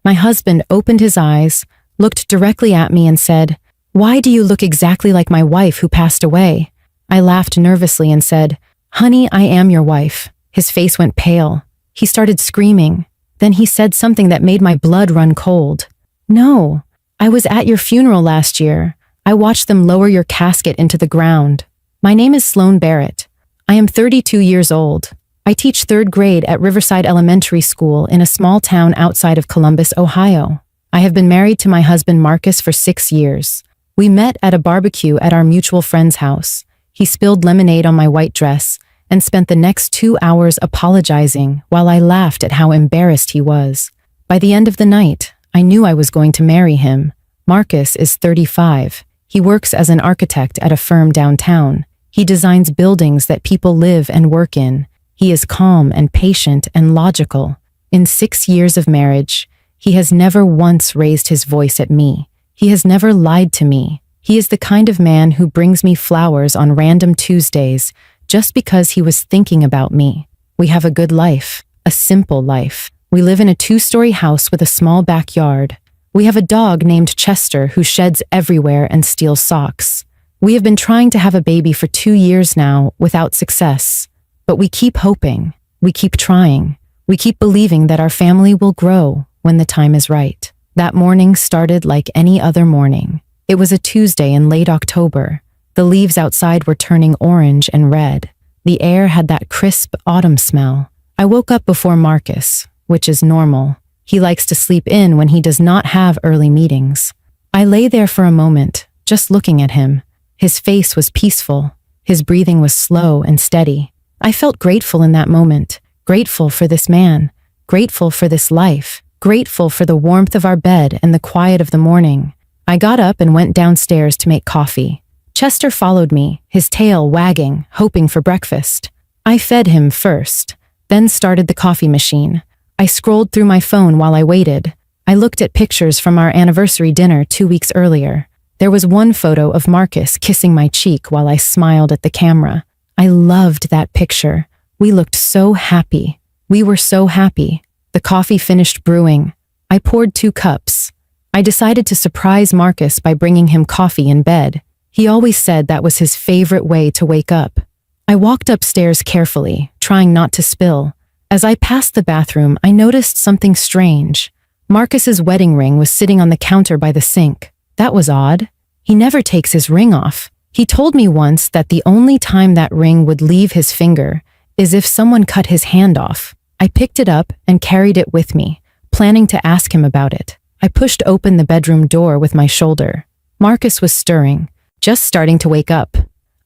My husband opened his eyes, looked directly at me and said, "Why do you look exactly like my wife who passed away?" I laughed nervously and said, "Honey, I am your wife." His face went pale. He started screaming. Then he said something that made my blood run cold. "No, I was at your funeral last year. I watched them lower your casket into the ground. My name is Sloan Barrett. I am 32 years old. I teach 3rd grade at Riverside Elementary School in a small town outside of Columbus, Ohio. I have been married to my husband Marcus for 6 years. We met at a barbecue at our mutual friend's house. He spilled lemonade on my white dress and spent the next 2 hours apologizing while I laughed at how embarrassed he was. By the end of the night, I knew I was going to marry him. Marcus is 35. He works as an architect at a firm downtown. He designs buildings that people live and work in. He is calm and patient and logical. In 6 years of marriage, he has never once raised his voice at me. He has never lied to me. He is the kind of man who brings me flowers on random Tuesdays just because he was thinking about me. We have a good life, a simple life. We live in a 2-story house with a small backyard. We have a dog named Chester who sheds everywhere and steals socks. We have been trying to have a baby for 2 years now without success. But we keep hoping, we keep trying, we keep believing that our family will grow when the time is right. That morning started like any other morning. It was a Tuesday in late October. The leaves outside were turning orange and red. The air had that crisp autumn smell. I woke up before Marcus, which is normal. He likes to sleep in when he does not have early meetings. I lay there for a moment, just looking at him. His face was peaceful. His breathing was slow and steady. I felt grateful in that moment, grateful for this man, grateful for this life, grateful for the warmth of our bed and the quiet of the morning. I got up and went downstairs to make coffee. Chester followed me, his tail wagging, hoping for breakfast. I fed him first, then started the coffee machine. I scrolled through my phone while I waited. I looked at pictures from our anniversary dinner 2 weeks earlier. There was one photo of Marcus kissing my cheek while I smiled at the camera. I loved that picture. We looked so happy. We were so happy. The coffee finished brewing. I poured 2 cups. I decided to surprise Marcus by bringing him coffee in bed. He always said that was his favorite way to wake up. I walked upstairs carefully, trying not to spill. As I passed the bathroom, I noticed something strange. Marcus's wedding ring was sitting on the counter by the sink. That was odd. He never takes his ring off. He told me once that the only time that ring would leave his finger is if someone cut his hand off. I picked it up and carried it with me, planning to ask him about it. I pushed open the bedroom door with my shoulder. Marcus was stirring, just starting to wake up.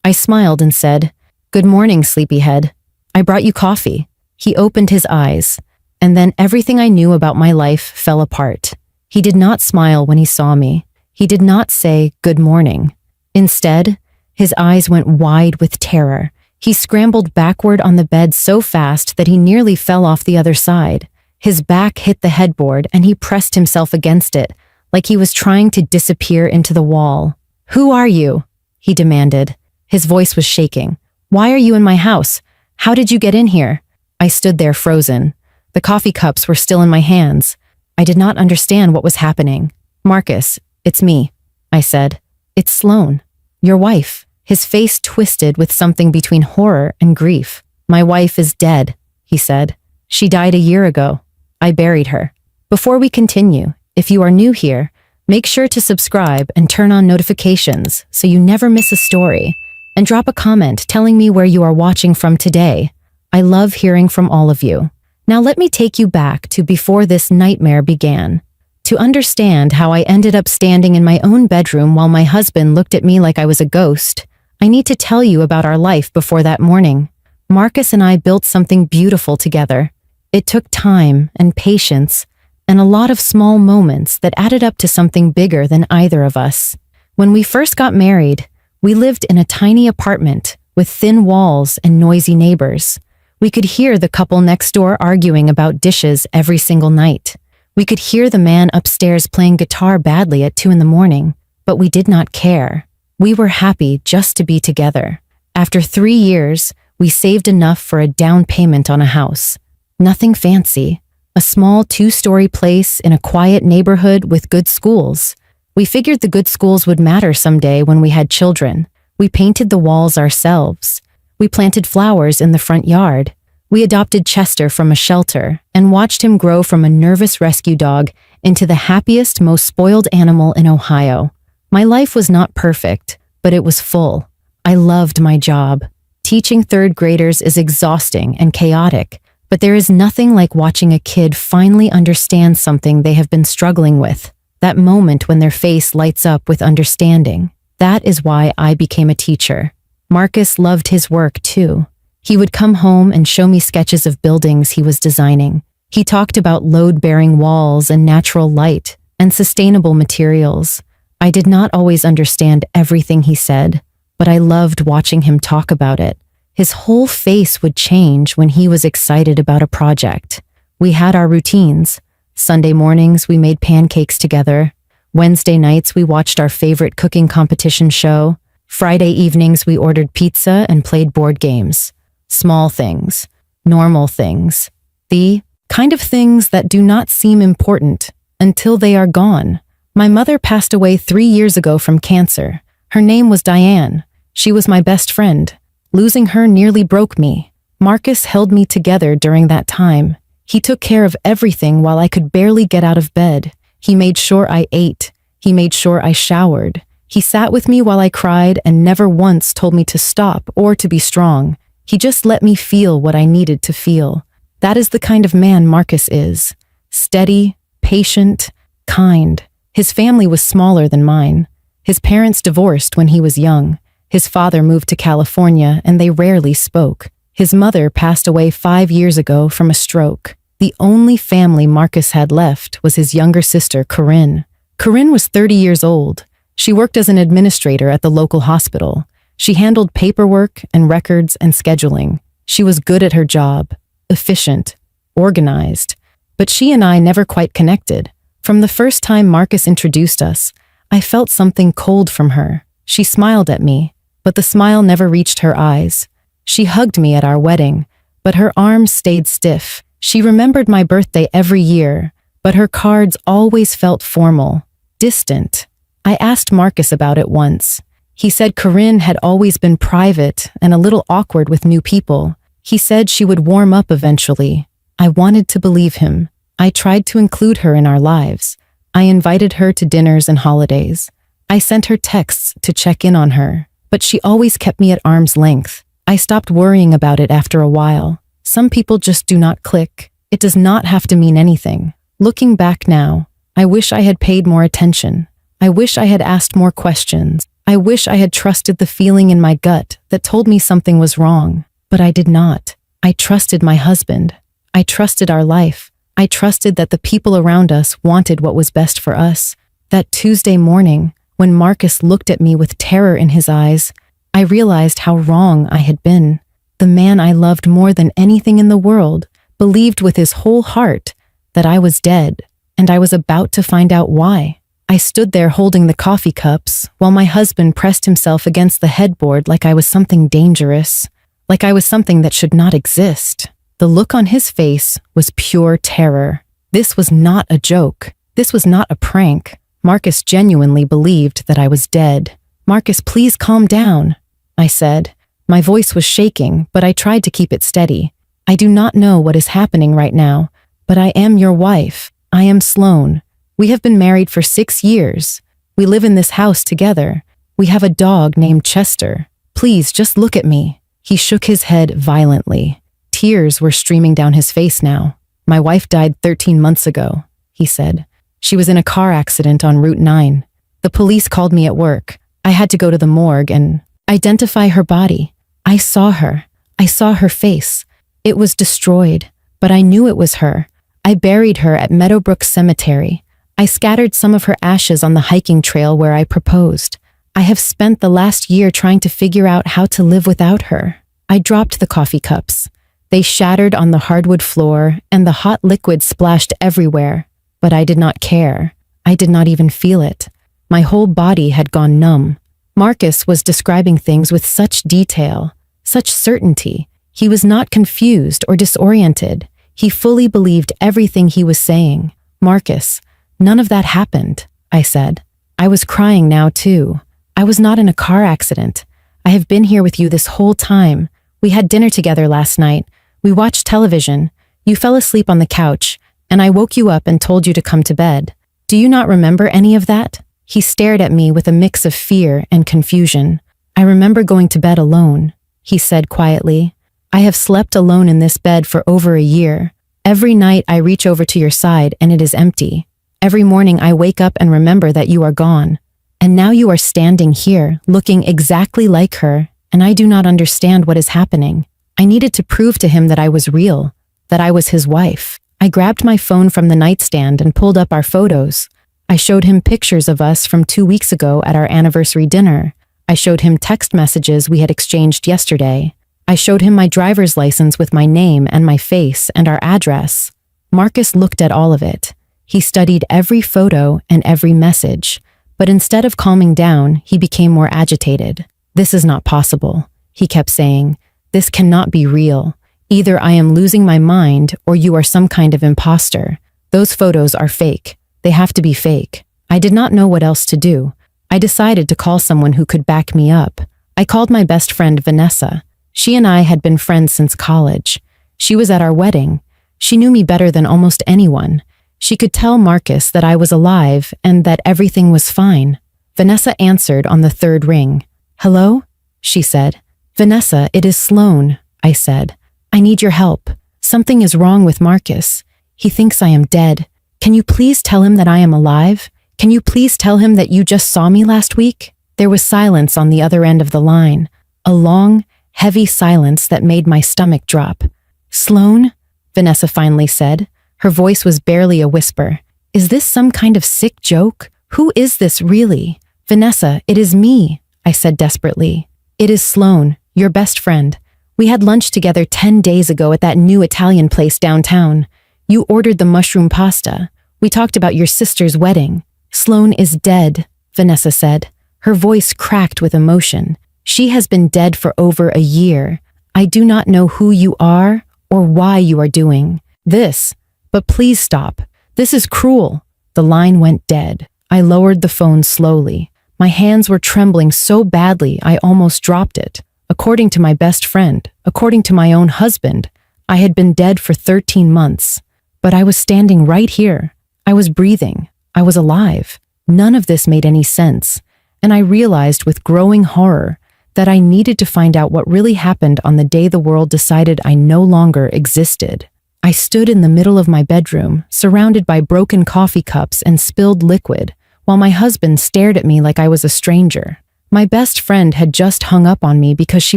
I smiled and said, "Good morning, sleepyhead. I brought you coffee." He opened his eyes, and then everything I knew about my life fell apart. He did not smile when he saw me. He did not say, "Good morning." Instead, his eyes went wide with terror. He scrambled backward on the bed so fast that he nearly fell off the other side. His back hit the headboard and he pressed himself against it, like he was trying to disappear into the wall. "Who are you?" he demanded. His voice was shaking. "Why are you in my house? How did you get in here?" I stood there frozen. The coffee cups were still in my hands. I did not understand what was happening. "Marcus, it's me," I said. "It's Sloan, your wife." His face twisted with something between horror and grief. "My wife is dead," he said. "She died a year ago. I buried her." Before we continue, if you are new here, make sure to subscribe and turn on notifications so you never miss a story. And drop a comment telling me where you are watching from today. I love hearing from all of you. Now let me take you back to before this nightmare began. To understand how I ended up standing in my own bedroom while my husband looked at me like I was a ghost, I need to tell you about our life before that morning. Marcus and I built something beautiful together. It took time and patience and a lot of small moments that added up to something bigger than either of us. When we first got married, we lived in a tiny apartment with thin walls and noisy neighbors. We could hear the couple next door arguing about dishes every single night. We could hear the man upstairs playing guitar badly at 2 a.m, but we did not care. We were happy just to be together. After 3 years, we saved enough for a down payment on a house. Nothing fancy, a small 2-story place in a quiet neighborhood with good schools. We figured the good schools would matter someday when we had children. We painted the walls ourselves. We planted flowers in the front yard. We adopted Chester from a shelter and watched him grow from a nervous rescue dog into the happiest, most spoiled animal in Ohio. My life was not perfect, but it was full. I loved my job. Teaching third graders is exhausting and chaotic, but there is nothing like watching a kid finally understand something they have been struggling with. That moment when their face lights up with understanding. That is why I became a teacher. Marcus loved his work too. He would come home and show me sketches of buildings he was designing. He talked about load-bearing walls and natural light and sustainable materials. I did not always understand everything he said, but I loved watching him talk about it. His whole face would change when he was excited about a project. We had our routines. Sunday mornings, we made pancakes together. Wednesday nights, we watched our favorite cooking competition show. Friday evenings, we ordered pizza and played board games. Small things, normal things, the kind of things that do not seem important until they are gone. My mother passed away 3 years ago from cancer. Her name was Diane. She was my best friend. Losing her nearly broke me. Marcus held me together during that time. He took care of everything while I could barely get out of bed. He made sure I ate. He made sure I showered. He sat with me while I cried and never once told me to stop or to be strong. He just let me feel what I needed to feel. That is the kind of man Marcus is. Steady, patient, kind. His family was smaller than mine. His parents divorced when he was young. His father moved to California and they rarely spoke. His mother passed away 5 years ago from a stroke. The only family Marcus had left was his younger sister, Corinne. Corinne was 30 years old. She worked as an administrator at the local hospital. She handled paperwork and records and scheduling. She was good at her job, efficient, organized. But she and I never quite connected. From the first time Marcus introduced us, I felt something cold from her. She smiled at me, but the smile never reached her eyes. She hugged me at our wedding, but her arms stayed stiff. She remembered my birthday every year, but her cards always felt formal, distant. I asked Marcus about it once. He said Corinne had always been private and a little awkward with new people. He said she would warm up eventually. I wanted to believe him. I tried to include her in our lives. I invited her to dinners and holidays. I sent her texts to check in on her, but she always kept me at arm's length. I stopped worrying about it after a while. Some people just do not click. It does not have to mean anything. Looking back now, I wish I had paid more attention. I wish I had asked more questions. I wish I had trusted the feeling in my gut that told me something was wrong. But I did not. I trusted my husband. I trusted our life. I trusted that the people around us wanted what was best for us. That Tuesday morning, when Marcus looked at me with terror in his eyes, I realized how wrong I had been. The man I loved more than anything in the world believed with his whole heart that I was dead, and I was about to find out why. I stood there holding the coffee cups while my husband pressed himself against the headboard like I was something dangerous, like I was something that should not exist. The look on his face was pure terror. This was not a joke. This was not a prank. Marcus genuinely believed that I was dead. "Marcus, please calm down," I said. My voice was shaking, but I tried to keep it steady. "I do not know what is happening right now, but I am your wife. I am Sloan. We have been married for 6 years. We live in this house together. We have a dog named Chester. Please, just look at me." He shook his head violently. Tears were streaming down his face now. "My wife died 13 months ago," he said. "She was in a car accident on Route 9. The police called me at work. I had to go to the morgue and identify her body. I saw her. I saw her face. It was destroyed, but I knew it was her. I buried her at Meadowbrook Cemetery. I scattered some of her ashes on the hiking trail where I proposed. I have spent the last year trying to figure out how to live without her." I dropped the coffee cups. They shattered on the hardwood floor and the hot liquid splashed everywhere, but I did not care. I did not even feel it. My whole body had gone numb. Marcus was describing things with such detail, such certainty. He was not confused or disoriented. He fully believed everything he was saying. Marcus, none of that happened, I said. I was crying now too. I was not in a car accident. I have been here with you this whole time. We had dinner together last night. We watched television. You fell asleep on the couch, and I woke you up and told you to come to bed. Do you not remember any of that? He stared at me with a mix of fear and confusion. I remember going to bed alone, he said quietly. I have slept alone in this bed for over a year. Every night I reach over to your side and it is empty. Every morning I wake up and remember that you are gone. And now you are standing here, looking exactly like her, and I do not understand what is happening. I needed to prove to him that I was real, that I was his wife. I grabbed my phone from the nightstand and pulled up our photos. I showed him pictures of us from 2 weeks ago at our anniversary dinner. I showed him text messages we had exchanged yesterday. I showed him my driver's license with my name and my face and our address. Marcus looked at all of it. He studied every photo and every message, but instead of calming down, he became more agitated. This is not possible, he kept saying. This cannot be real. Either I am losing my mind or you are some kind of imposter. Those photos are fake. They have to be fake. I did not know what else to do. I decided to call someone who could back me up. I called my best friend Vanessa. She and I had been friends since college. She was at our wedding. She knew me better than almost anyone. She could tell Marcus that I was alive and that everything was fine. Vanessa answered on the third ring. Hello? She said. Vanessa, it is Sloan, I said. I need your help. Something is wrong with Marcus. He thinks I am dead. Can you please tell him that I am alive? Can you please tell him that you just saw me last week? There was silence on the other end of the line. A long, heavy silence that made my stomach drop. Sloan? Vanessa finally said. Her voice was barely a whisper. Is this some kind of sick joke? Who is this really? Vanessa, it is me, I said desperately. It is Sloan, your best friend. We had lunch together 10 days ago at that new Italian place downtown. You ordered the mushroom pasta. We talked about your sister's wedding. Sloan is dead, Vanessa said. Her voice cracked with emotion. She has been dead for over a year. I do not know who you are or why you are doing this, but please stop. This is cruel. The line went dead. I lowered the phone slowly. My hands were trembling so badly I almost dropped it. According to my best friend, according to my own husband, I had been dead for 13 months. But I was standing right here. I was breathing. I was alive. None of this made any sense, and I realized with growing horror that I needed to find out what really happened on the day the world decided I no longer existed. I stood in the middle of my bedroom, surrounded by broken coffee cups and spilled liquid, while my husband stared at me like I was a stranger. My best friend had just hung up on me because she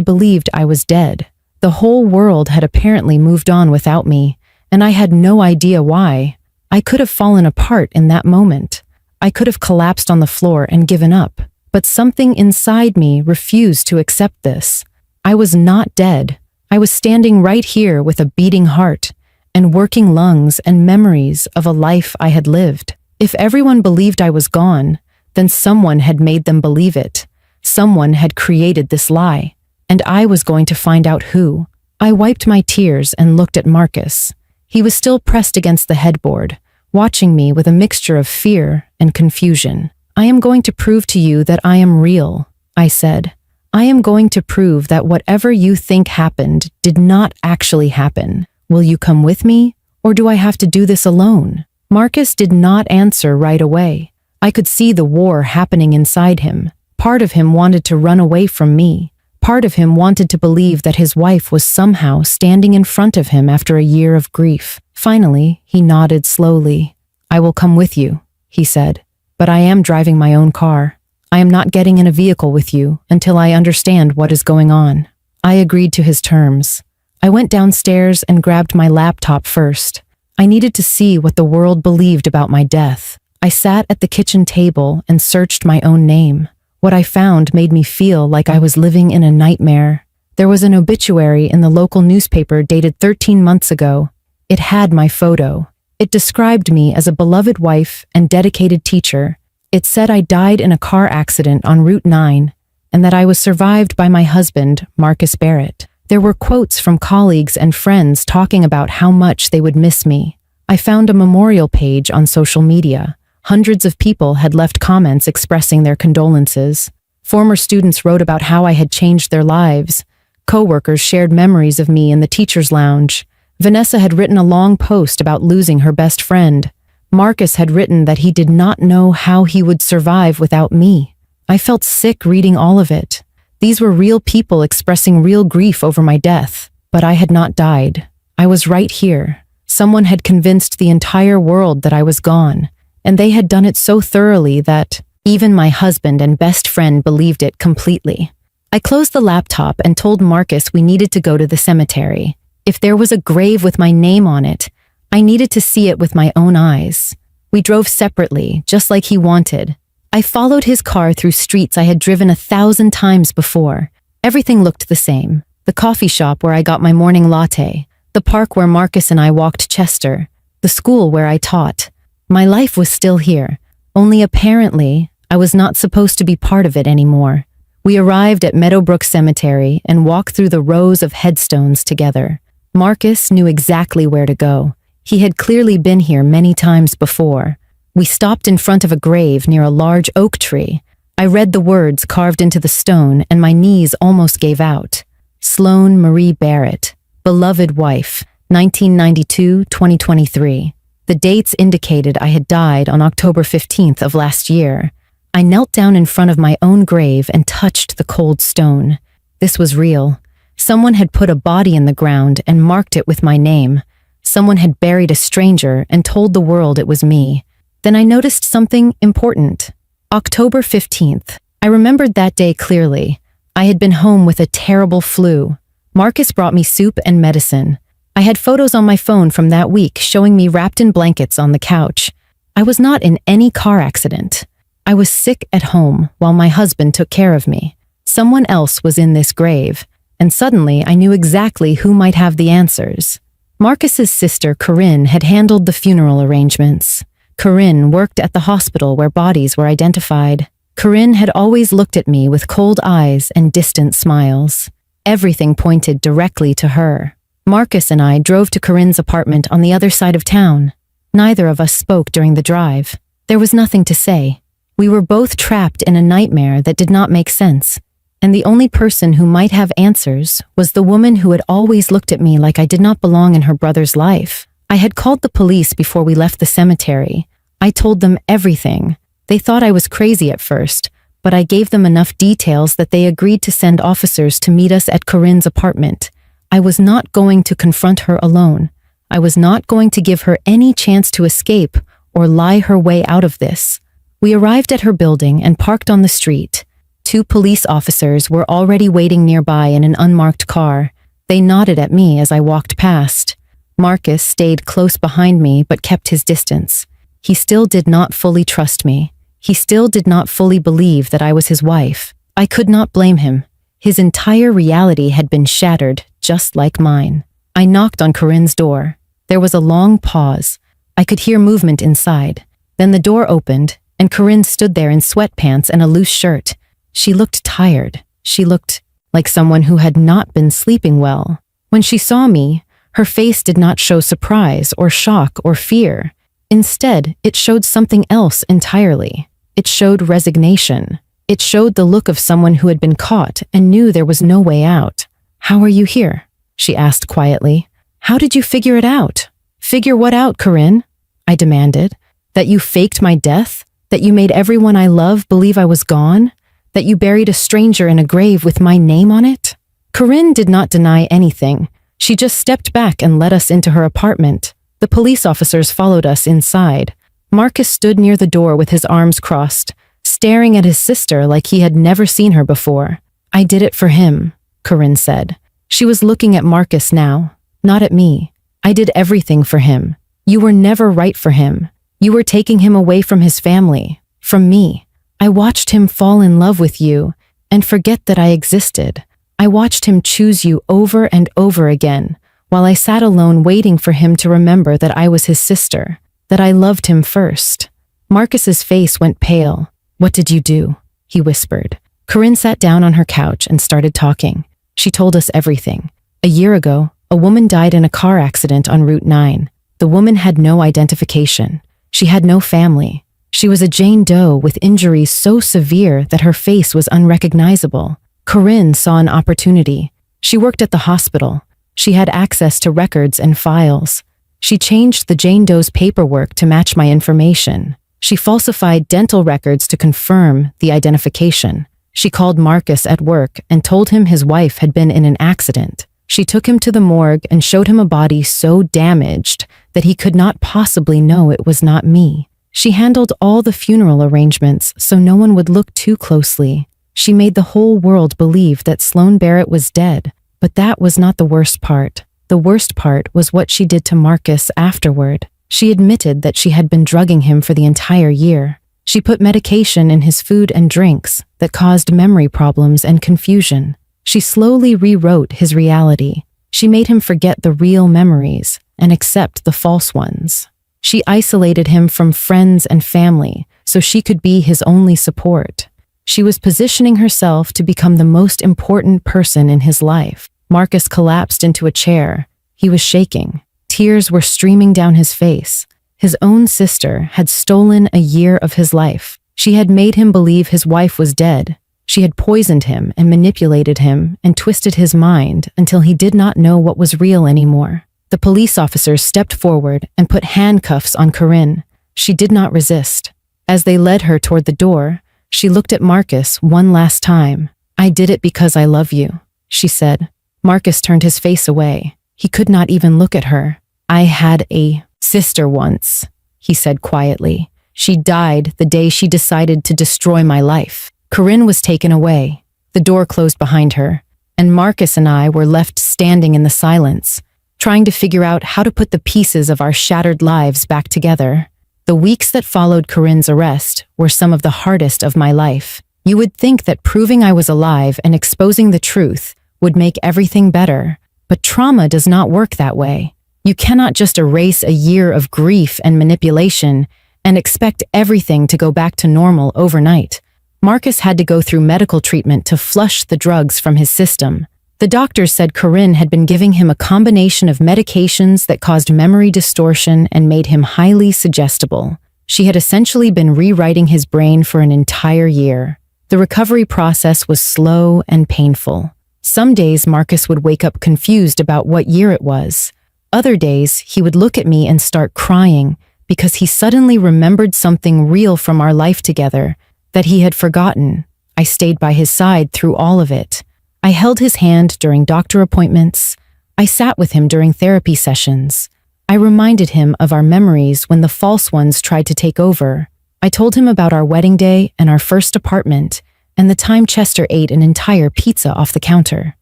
believed I was dead. The whole world had apparently moved on without me, and I had no idea why. I could have fallen apart in that moment. I could have collapsed on the floor and given up. But something inside me refused to accept this. I was not dead. I was standing right here with a beating heart and working lungs and memories of a life I had lived. If everyone believed I was gone, then someone had made them believe it. Someone had created this lie, and I was going to find out who. I wiped my tears and looked at Marcus. He was still pressed against the headboard, watching me with a mixture of fear and confusion. I am going to prove to you that I am real, I said. I am going to prove that whatever you think happened did not actually happen. Will you come with me, or do I have to do this alone? Marcus did not answer right away. I could see the war happening inside him. Part of him wanted to run away from me. Part of him wanted to believe that his wife was somehow standing in front of him after a year of grief. Finally, he nodded slowly. I will come with you, he said, but I am driving my own car. I am not getting in a vehicle with you until I understand what is going on. I agreed to his terms. I went downstairs and grabbed my laptop first. I needed to see what the world believed about my death. I sat at the kitchen table and searched my own name. What I found made me feel like I was living in a nightmare. There was an obituary in the local newspaper dated 13 months ago. It had my photo. It described me as a beloved wife and dedicated teacher. It said I died in a car accident on Route 9 and that I was survived by my husband, Marcus Barrett. There were quotes from colleagues and friends talking about how much they would miss me. I found a memorial page on social media. Hundreds of people had left comments expressing their condolences. Former students wrote about how I had changed their lives. Coworkers shared memories of me in the teacher's lounge. Vanessa had written a long post about losing her best friend. Marcus had written that he did not know how he would survive without me. I felt sick reading all of it. These were real people expressing real grief over my death, but I had not died. I was right here. Someone had convinced the entire world that I was gone, and they had done it so thoroughly that even my husband and best friend believed it completely. I closed the laptop and told Marcus we needed to go to the cemetery. If there was a grave with my name on it, I needed to see it with my own eyes. We drove separately, just like he wanted. I followed his car through streets I had driven 1,000 times before. Everything looked the same. The coffee shop where I got my morning latte, the park where Marcus and I walked Chester, the school where I taught. My life was still here, only apparently I was not supposed to be part of it anymore. We arrived at Meadowbrook Cemetery and walked through the rows of headstones together. Marcus knew exactly where to go. He had clearly been here many times before. We stopped in front of a grave near a large oak tree. I read the words carved into the stone and my knees almost gave out. Sloane Marie Barrett, beloved wife, 1992-2023. The dates indicated I had died on October 15th of last year. I knelt down in front of my own grave and touched the cold stone. This was real. Someone had put a body in the ground and marked it with my name. Someone had buried a stranger and told the world it was me. Then I noticed something important. October 15th. I remembered that day clearly. I had been home with a terrible flu. Marcus brought me soup and medicine. I had photos on my phone from that week showing me wrapped in blankets on the couch. I was not in any car accident. I was sick at home while my husband took care of me. Someone else was in this grave, and suddenly I knew exactly who might have the answers. Marcus's sister, Corinne, had handled the funeral arrangements. Corinne worked at the hospital where bodies were identified. Corinne had always looked at me with cold eyes and distant smiles. Everything pointed directly to her. Marcus and I drove to Corinne's apartment on the other side of town. Neither of us spoke during the drive. There was nothing to say. We were both trapped in a nightmare that did not make sense, and the only person who might have answers was the woman who had always looked at me like I did not belong in her brother's life. I had called the police before we left the cemetery. I told them everything. They thought I was crazy at first, but I gave them enough details that they agreed to send officers to meet us at Corinne's apartment. I was not going to confront her alone. I was not going to give her any chance to escape or lie her way out of this. We arrived at her building and parked on the street. 2 police officers were already waiting nearby in an unmarked car. They nodded at me as I walked past. Marcus stayed close behind me but kept his distance. He still did not fully trust me. He still did not fully believe that I was his wife. I could not blame him. His entire reality had been shattered, just like mine. I knocked on Corinne's door. There was a long pause. I could hear movement inside. Then the door opened, and Corinne stood there in sweatpants and a loose shirt. She looked tired. She looked like someone who had not been sleeping well. When she saw me, her face did not show surprise or shock or fear. Instead, it showed something else entirely. It showed resignation. It showed the look of someone who had been caught and knew there was no way out. "How are you here?" she asked quietly. "How did you figure it out?" "Figure what out, Corinne?" I demanded. "That you faked my death? That you made everyone I love believe I was gone? That you buried a stranger in a grave with my name on it?" Corinne did not deny anything. She just stepped back and led us into her apartment. The police officers followed us inside. Marcus stood near the door with his arms crossed, staring at his sister like he had never seen her before. "I did it for him," Corinne said. She was looking at Marcus now, not at me. "I did everything for him. You were never right for him. You were taking him away from his family, from me. I watched him fall in love with you and forget that I existed. I watched him choose you over and over again, while I sat alone waiting for him to remember that I was his sister, that I loved him first." Marcus's face went pale. "What did you do?" he whispered. Corinne sat down on her couch and started talking. She told us everything. A year ago, a woman died in a car accident on Route 9. The woman had no identification. She had no family. She was a Jane Doe with injuries so severe that her face was unrecognizable. Corinne saw an opportunity. She worked at the hospital. She had access to records and files. She changed the Jane Doe's paperwork to match my information. She falsified dental records to confirm the identification. She called Marcus at work and told him his wife had been in an accident. She took him to the morgue and showed him a body so damaged that he could not possibly know it was not me. She handled all the funeral arrangements so no one would look too closely. She made the whole world believe that Sloan Barrett was dead, but that was not the worst part. The worst part was what she did to Marcus afterward. She admitted that she had been drugging him for the entire year. She put medication in his food and drinks that caused memory problems and confusion. She slowly rewrote his reality. She made him forget the real memories and accept the false ones. She isolated him from friends and family so she could be his only support. She was positioning herself to become the most important person in his life. Marcus collapsed into a chair. He was shaking. Tears were streaming down his face. His own sister had stolen a year of his life. She had made him believe his wife was dead. She had poisoned him and manipulated him and twisted his mind until he did not know what was real anymore. The police officers stepped forward and put handcuffs on Corinne. She did not resist. As they led her toward the door, she looked at Marcus one last time. "I did it because I love you," she said. Marcus turned his face away. He could not even look at her. "I had a sister once," he said quietly. "She died the day she decided to destroy my life." Corinne was taken away. The door closed behind her, and Marcus and I were left standing in the silence, trying to figure out how to put the pieces of our shattered lives back together. The weeks that followed Corinne's arrest were some of the hardest of my life. You would think that proving I was alive and exposing the truth would make everything better, but trauma does not work that way. You cannot just erase a year of grief and manipulation and expect everything to go back to normal overnight. Marcus had to go through medical treatment to flush the drugs from his system. The doctors said Corinne had been giving him a combination of medications that caused memory distortion and made him highly suggestible. She had essentially been rewriting his brain for an entire year. The recovery process was slow and painful. Some days Marcus would wake up confused about what year it was. Other days he would look at me and start crying because he suddenly remembered something real from our life together that he had forgotten. I stayed by his side through all of it. I held his hand during doctor appointments. I sat with him during therapy sessions. I reminded him of our memories when the false ones tried to take over. I told him about our wedding day and our first apartment, and the time Chester ate an entire pizza off the counter.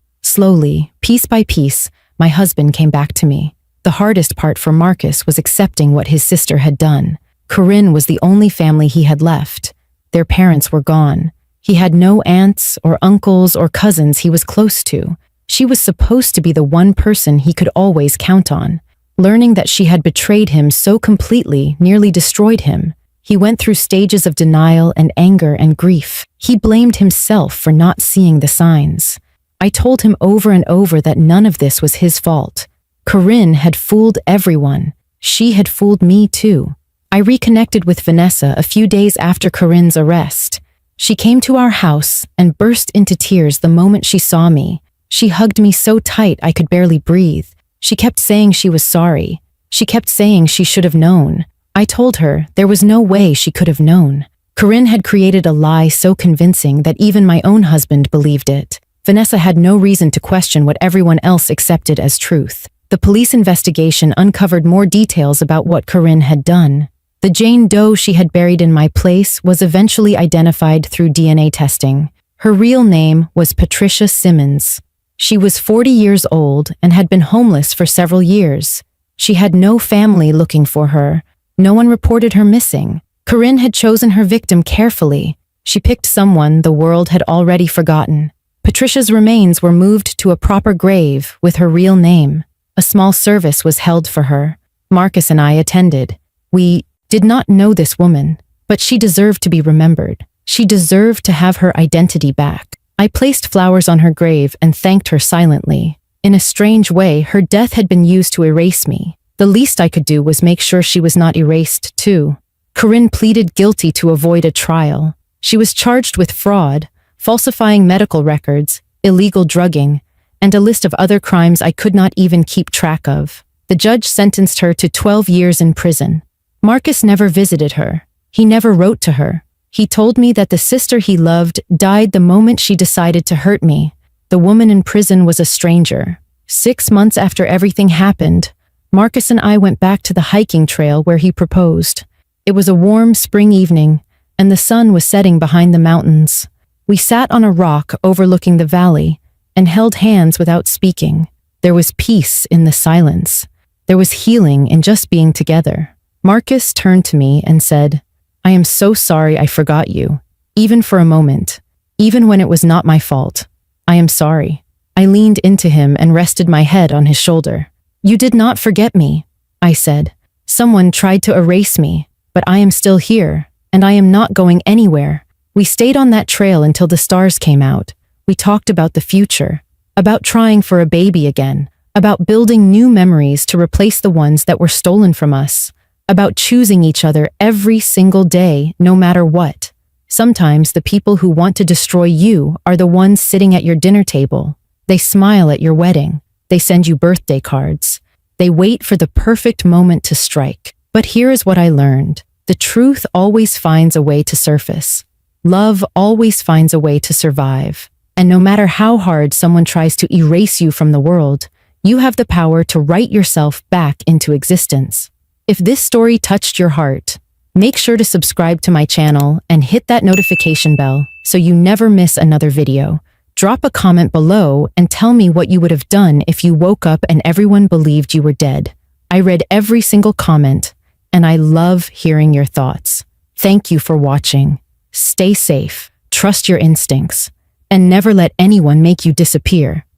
Slowly, piece by piece, my husband came back to me. The hardest part for Marcus was accepting what his sister had done. Corinne was the only family he had left. Their parents were gone. He had no aunts or uncles or cousins he was close to. She was supposed to be the one person he could always count on. Learning that she had betrayed him so completely nearly destroyed him. He went through stages of denial and anger and grief. He blamed himself for not seeing the signs. I told him over and over that none of this was his fault. Corinne had fooled everyone. She had fooled me too. I reconnected with Vanessa a few days after Corinne's arrest. She came to our house and burst into tears the moment she saw me. She hugged me so tight I could barely breathe. She kept saying she was sorry. She kept saying she should have known. I told her there was no way she could have known. Corinne had created a lie so convincing that even my own husband believed it. Vanessa had no reason to question what everyone else accepted as truth. The police investigation uncovered more details about what Corinne had done. The Jane Doe she had buried in my place was eventually identified through DNA testing. Her real name was Patricia Simmons. She was 40 years old and had been homeless for several years. She had no family looking for her. No one reported her missing. Corinne had chosen her victim carefully. She picked someone the world had already forgotten. Patricia's remains were moved to a proper grave with her real name. A small service was held for her. Marcus and I attended. We did not know this woman, but she deserved to be remembered. She deserved to have her identity back. I placed flowers on her grave and thanked her silently. In a strange way, her death had been used to erase me. The least I could do was make sure she was not erased, too. Corinne pleaded guilty to avoid a trial. She was charged with fraud, falsifying medical records, illegal drugging, and a list of other crimes I could not even keep track of. The judge sentenced her to 12 years in prison. Marcus never visited her. He never wrote to her. He told me that the sister he loved died the moment she decided to hurt me. The woman in prison was a stranger. 6 months after everything happened, Marcus and I went back to the hiking trail where he proposed. It was a warm spring evening, and the sun was setting behind the mountains. We sat on a rock overlooking the valley and held hands without speaking. There was peace in the silence. There was healing in just being together. Marcus turned to me and said, "I am so sorry I forgot you, even for a moment, even when it was not my fault. I am sorry." I leaned into him and rested my head on his shoulder. "You did not forget me," I said. "Someone tried to erase me, but I am still here, and I am not going anywhere." We stayed on that trail until the stars came out. We talked about the future, about trying for a baby again, about building new memories to replace the ones that were stolen from us, about choosing each other every single day, no matter what. Sometimes the people who want to destroy you are the ones sitting at your dinner table. They smile at your wedding. They send you birthday cards. They wait for the perfect moment to strike. But here is what I learned. The truth always finds a way to surface. Love always finds a way to survive. And no matter how hard someone tries to erase you from the world, you have the power to write yourself back into existence. If this story touched your heart, make sure to subscribe to my channel and hit that notification bell so you never miss another video. Drop a comment below and tell me what you would have done if you woke up and everyone believed you were dead. I read every single comment, and I love hearing your thoughts. Thank you for watching. Stay safe, trust your instincts, and never let anyone make you disappear.